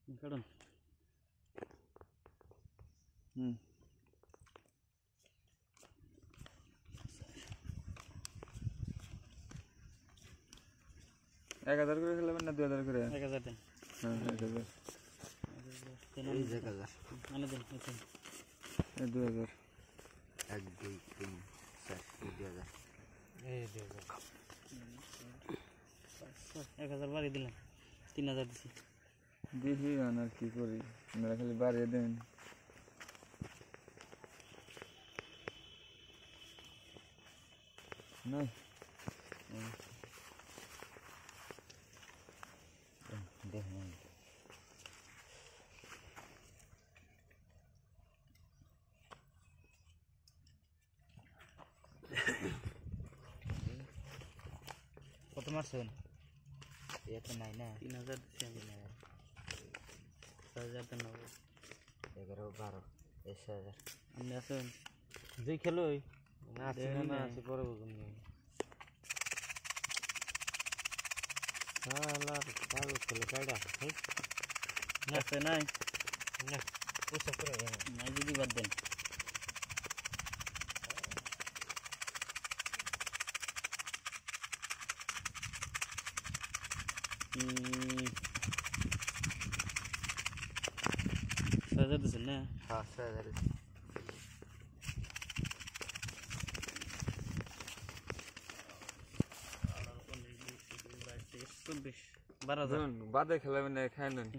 কারণ 1000 করে খেলাবেন না 2000 করে? 1000 দেন। হ্যাঁ 1000। এই 1000 মানে দেন। এই 2000। 1 2 3 4 2000 এই 2000 1000 বাড়ি দিলাম 3000 দিছি দেখি আর কি করি আমরা খালি বাড়িয়ে দেন নাই দেখুন কত মারছেন এত নাই না 3000 দিছি আমি 6000 দেন 11 12 10,000 আপনি আছেন যে খেলোই না আছে না আছে পরে বুঝুন শালা পাগল খেলে কাইডা না আছে নাই না পয়সা করে নাই যদি বাদ দেন সাজা দিছেন না হ্যাঁ 6000 বাদে খেলাবেন না খাই নেন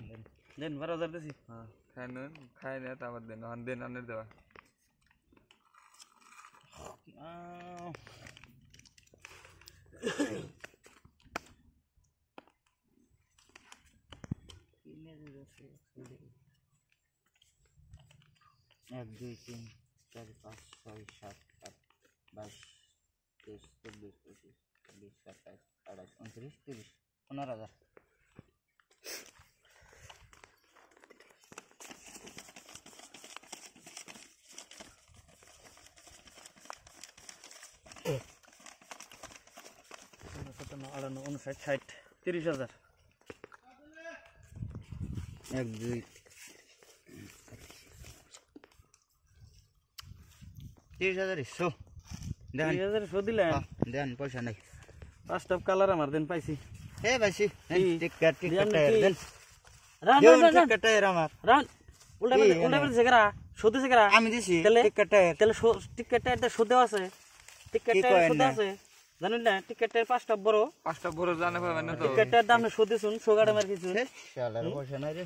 দেন 12000 দিছি হ্যাঁ খাই নেন খাই না তারপর দেন দেন আনের দেওয়া এক দুই তিন চার পাঁচ ছয় সাত আট 22 23 24 25 26 27 28 29 30 15,000 59 30,000 এক দুই 30,000 ইসো দেন 30,000 শো দিলেন দেন পয়সা নাই পাঁচটা কালার আমার দেন পাইছি হে ভাইছি টিকেট দেন রান রান রান টিকেট আমার রান উল্টা বেলে সেগরা শো দিছে গরা আমি দিছি তাহলে টিকেট তাহলে টিকেটটা শো দেওয়া আছে টিকেটটা শো দেওয়া আছে জানেন না টিকেটের পাঁচটা বড় বড় জানা পাবেন না তো টিকেটের দাম শো দিছুন শো গাড়ি মার কিছু শালার পয়সা নাই রে